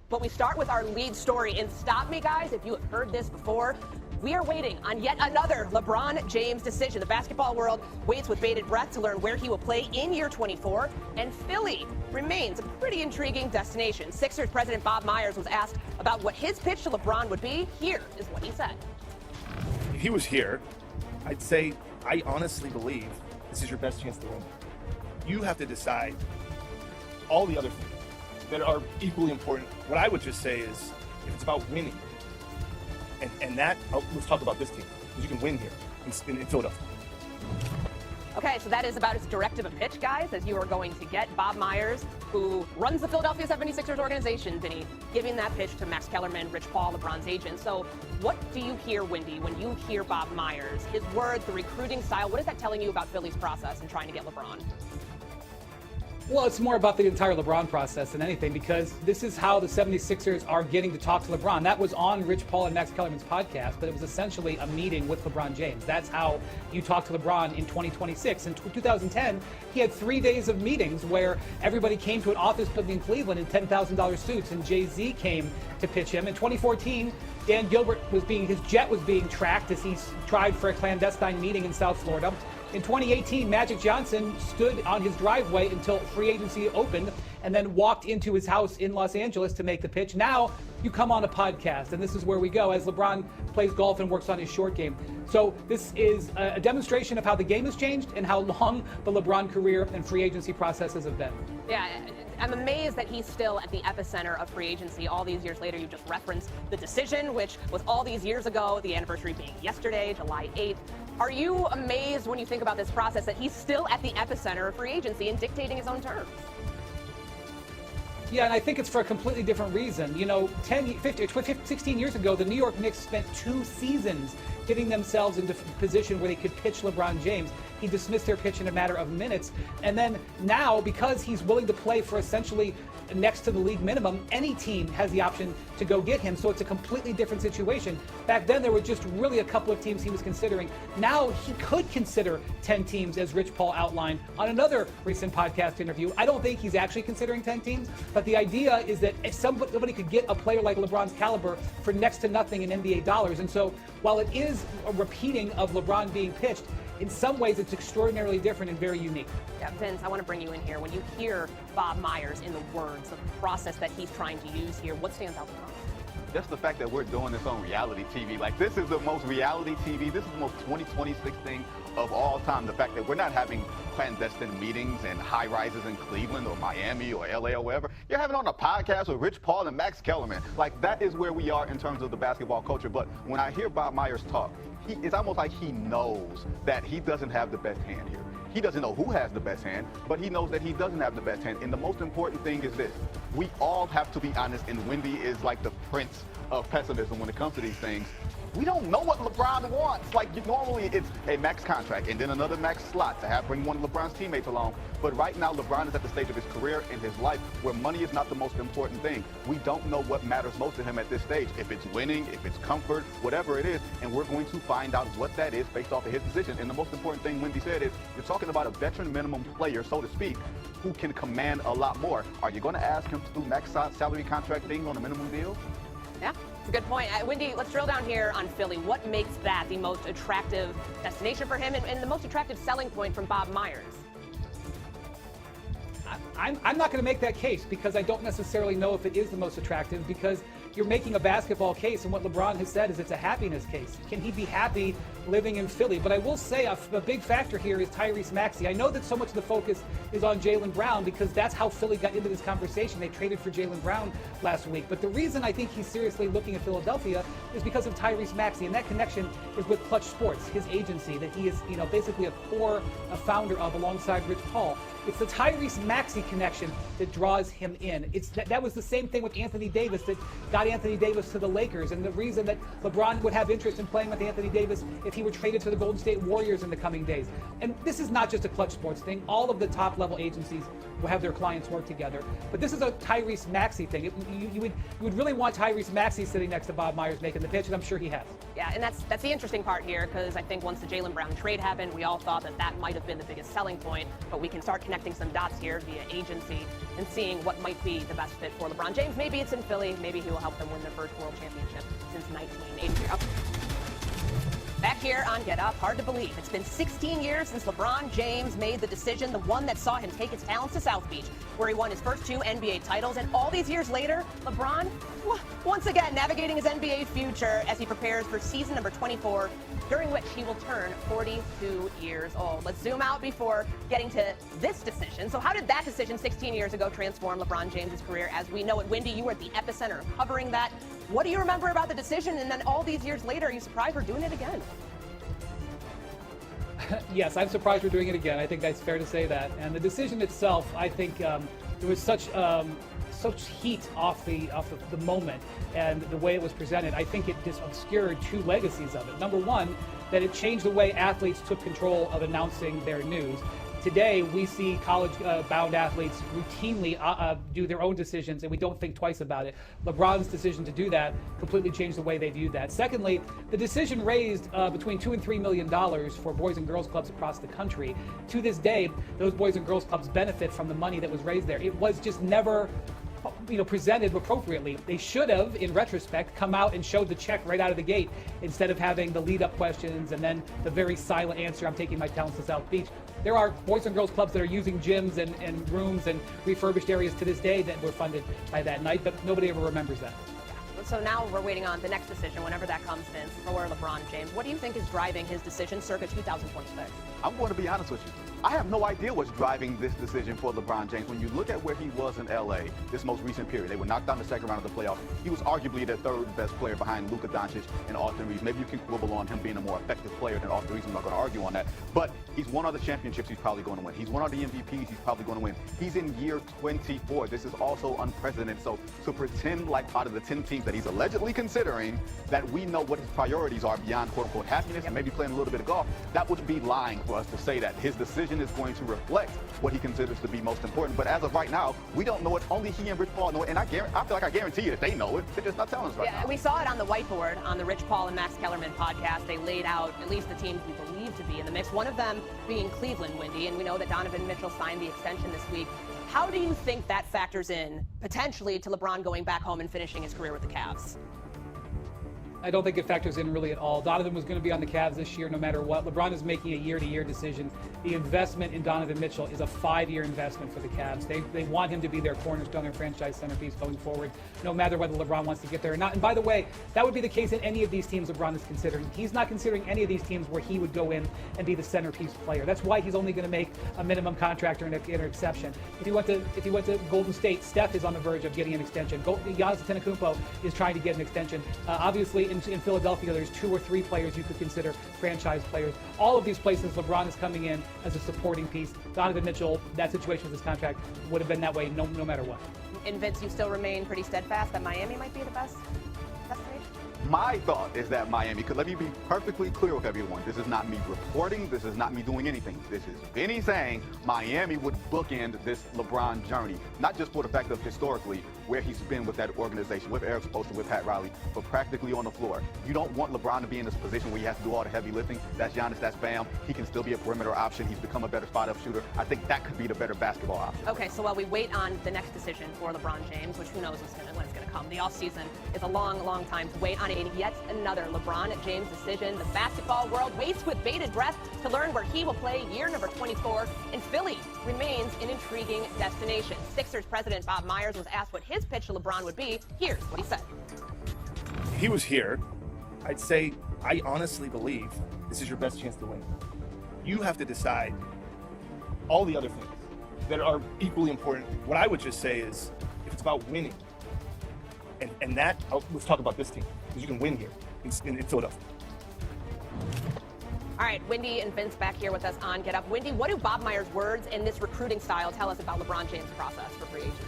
But we start with our lead story. And stop me, guys, if you have heard this before. We are waiting on yet another LeBron James decision. The basketball world waits with bated breath to learn where he will play in year 24. And Philly remains a pretty intriguing destination. Sixers president Bob Myers was asked about what his pitch to LeBron would be. Here is what he said. If he was here, I'd say I honestly believe this is your best chance to win. You have to decide all the other things that are equally important. What I would just say is, if it's about winning, and that, let's talk about this team, because you can win here in Philadelphia. Okay, so that is about as directive a pitch, guys, as you are going to get. Bob Myers, who runs the Philadelphia 76ers organization, Vinny, giving that pitch to Max Kellerman, Rich Paul, LeBron's agent. So what do you hear, Windy, when you hear Bob Myers, his words, the recruiting style? What is that telling you about Philly's process in trying to get LeBron? Well, it's more about the entire LeBron process than anything, because this is how the 76ers are getting to talk to LeBron. That was on Rich Paul and Max Kellerman's podcast, but it was essentially a meeting with LeBron James. That's how you talk to LeBron in 2026. In 2010, he had 3 days of meetings where everybody came to an office building in Cleveland in $10,000 suits, and Jay-Z came to pitch him. In 2014, Dan Gilbert his jet was being tracked as he tried for a clandestine meeting in South Florida. In 2018, Magic Johnson stood on his driveway until free agency opened and then walked into his house in Los Angeles to make the pitch. Now you come on a podcast, and this is where we go as LeBron plays golf and works on his short game. So this is a demonstration of how the game has changed and how long the LeBron career and free agency processes have been. Yeah, I'm amazed that he's still at the epicenter of free agency all these years later. You just referenced the decision, which was all these years ago, the anniversary being yesterday, July 8th. Are you amazed when you think about this process that he's still at the epicenter of free agency and dictating his own terms? Yeah, and I think it's for a completely different reason. You know, 16 years ago, the New York Knicks spent 2 seasons getting themselves into a position where they could pitch LeBron James. He dismissed their pitch in a matter of minutes. And then now, because he's willing to play for essentially next to the league minimum, any team has the option to go get him. So it's a completely different situation. Back then, there were just really a couple of teams he was considering. Now he could consider 10 teams, as Rich Paul outlined on another recent podcast interview. I don't think he's actually considering 10 teams, but the idea is that if somebody could get a player like LeBron's caliber for next to nothing in NBA dollars. And so while it is a repeating of LeBron being pitched, in some ways it's extraordinarily different and very unique. Yeah, Vince, I want to bring you in here. When you hear Bob Myers in the words, the process that he's trying to use here, what stands out the most? Just the fact that we're doing this on reality TV. Like, this is the most reality TV. This is the most 2026 thing of all time. The fact that we're not having clandestine meetings and high rises in Cleveland or Miami or LA or wherever. You're having on a podcast with Rich Paul and Max Kellerman. Like, that is where we are in terms of the basketball culture. But when I hear Bob Myers talk, it's almost like he knows that he doesn't have the best hand here. He doesn't know who has the best hand, but he knows that he doesn't have the best hand. And the most important thing is this. We all have to be honest, and Wendy is like the prince of pessimism when it comes to these things. We don't know what LeBron wants. Like, normally it's a max contract and then another max slot to bring one of LeBron's teammates along. But right now, LeBron is at the stage of his career and his life where money is not the most important thing. We don't know what matters most to him at this stage. If it's winning, if it's comfort, whatever it is, and we're going to find out what that is based off of his decision. And the most important thing Wendy said is, you're talking about a veteran minimum player, so to speak, who can command a lot more. Are you going to ask him to do max salary contract things on a minimum deal? Yeah, it's a good point. Wendy, let's drill down here on Philly. What makes that the most attractive destination for him and the most attractive selling point from Bob Myers? I'm not going to make that case because I don't necessarily know if it is the most attractive, because you're making a basketball case, and what LeBron has said is it's a happiness case. Can he be happy living in Philly? But I will say a big factor here is Tyrese Maxey. I know that so much of the focus is on Jaylen Brown because that's how Philly got into this conversation. They traded for Jaylen Brown last week. But the reason I think he's seriously looking at Philadelphia is because of Tyrese Maxey, and that connection is with Clutch Sports, his agency that he is, basically a founder of alongside Rich Paul. It's the Tyrese Maxey connection that draws him in. That was the same thing with Anthony Davis that got Anthony Davis to the Lakers, and the reason that LeBron would have interest in playing with Anthony Davis if he were traded to the Golden State Warriors in the coming days. And this is not just a Clutch Sports thing. All of the top-level agencies have their clients work together. But this is a Tyrese Maxey thing. You would really want Tyrese Maxey sitting next to Bob Myers making the pitch, and I'm sure he has. Yeah, and that's the interesting part here, because I think once the Jaylen Brown trade happened, we all thought that might have been the biggest selling point, but we can start connecting some dots here via agency and seeing what might be the best fit for LeBron James. Maybe it's in Philly. Maybe he will help them win their first world championship since 1983. Back here on Get Up, hard to believe. It's been 16 years since LeBron James made the decision, the one that saw him take his talents to South Beach, where he won his first 2 NBA titles. And all these years later, LeBron, once again, navigating his NBA future as he prepares for season number 24, during which he will turn 42 years old. Let's zoom out before getting to this decision. So how did that decision 16 years ago transform LeBron James' career as we know it? Wendy, you were at the epicenter of covering that. What do you remember about the decision? And then all these years later, are you surprised we're doing it again? Yes, I'm surprised we're doing it again. I think that's fair to say that. And the decision itself, I think there was such heat off the moment and the way it was presented. I think it just obscured 2 legacies of it. Number one, that it changed the way athletes took control of announcing their news. Today, we see college-bound athletes routinely do their own decisions, and we don't think twice about it. LeBron's decision to do that completely changed the way they viewed that. Secondly, the decision raised between $2 and $3 million for boys and girls clubs across the country. To this day, those boys and girls clubs benefit from the money that was raised there. It was just never presented appropriately. They should have, in retrospect, come out and showed the check right out of the gate instead of having the lead-up questions and then the very silent answer, I'm taking my talents to South Beach. There are boys and girls clubs that are using gyms and rooms and refurbished areas to this day that were funded by that night, but nobody ever remembers that. So now we're waiting on the next decision, whenever that comes in, for LeBron James. What do you think is driving his decision circa 2026? I'm going to be honest with you. I have no idea what's driving this decision for LeBron James. When you look at where he was in LA this most recent period, they were knocked out in the second round of the playoffs. He was arguably the 3rd best player behind Luka Doncic and Austin Reeves. Maybe you can quibble on him being a more effective player than Austin Reeves. I'm not going to argue on that. But he's won all the championships he's probably going to win. He's won all the MVPs he's probably going to win. He's in year 24. This is also unprecedented. So to pretend like out of the 10 teams that he's allegedly considering that we know what his priorities are beyond quote-unquote happiness and maybe playing a little bit of golf, that would be lying for us to say that his decision is going to reflect what he considers to be most important. But as of right now, we don't know it. Only he and Rich Paul know it. And I feel like I guarantee you that they know it. They're just not telling us right now. Yeah, we saw it on the whiteboard on the Rich Paul and Max Kellerman podcast. They laid out at least the teams we believe to be in the mix. One of them being Cleveland, Wendy, and we know that Donovan Mitchell signed the extension this week. How do you think that factors in potentially to LeBron going back home and finishing his career with the Cavs? I don't think it factors in really at all. Donovan was going to be on the Cavs this year no matter what. LeBron is making a year-to-year decision. The investment in Donovan Mitchell is a 5-year investment for the Cavs. They want him to be their cornerstone and franchise centerpiece going forward, no matter whether LeBron wants to get there or not. And by the way, that would be the case in any of these teams LeBron is considering. He's not considering any of these teams where he would go in and be the centerpiece player. That's why he's only going to make a minimum contract or an exception. If he went to Golden State, Steph is on the verge of getting an extension. Giannis Antetokounmpo is trying to get an extension. Obviously, in Philadelphia, there's 2 or 3 players you could consider franchise players. All of these places, LeBron is coming in as a supporting piece. Donovan Mitchell, that situation with his contract would have been that way no matter what. And Vince, you still remain pretty steadfast that Miami might be the best destination? My thought is that Miami, let me be perfectly clear with everyone. This is not me reporting. This is not me doing anything. This is Vinny saying Miami would bookend this LeBron journey, not just for the fact of historically where he's been with that organization, with Eric Spoelstra, with Pat Riley, but practically on the floor. You don't want LeBron to be in this position where he has to do all the heavy lifting. That's Giannis, that's Bam. He can still be a perimeter option. He's become a better spot-up shooter. I think that could be the better basketball option. Okay, so while we wait on the next decision for LeBron James, which who knows when it's going to come, the offseason is a long, long time to wait on yet another LeBron James decision. The basketball world waits with bated breath to learn where he will play year number 24, and Philly remains an intriguing destination. Sixers president Bob Myers was asked what his pitch to LeBron would be. Here's what he said. He was here. I'd say I honestly believe this is your best chance to win. You have to decide all the other things that are equally important. What I would just say is, if it's about winning, and that, let's talk about this team, because you can win here in Philadelphia. All right, Wendy and Vince back here with us on Get Up. Wendy, what do Bob Myers' words and this recruiting style tell us about LeBron James' process for free agency?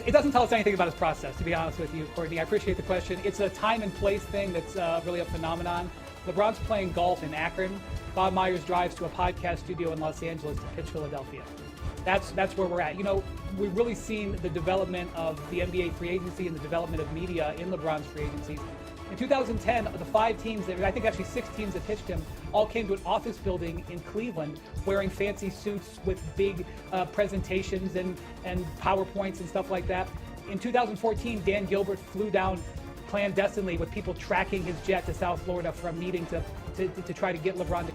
It doesn't tell us anything about his process, to be honest with you, Courtney. I appreciate the question. It's a time and place thing that's really a phenomenon. LeBron's playing golf in Akron. Bob Myers drives to a podcast studio in Los Angeles to pitch Philadelphia. That's where we're at. You know, we've really seen the development of the NBA free agency and the development of media in LeBron's free agencies. In 2010, the 5 teams, I think actually 6 teams that pitched him, all came to an office building in Cleveland wearing fancy suits with big presentations and PowerPoints and stuff like that. In 2014, Dan Gilbert flew down clandestinely with people tracking his jet to South Florida for a meeting to try to get LeBron to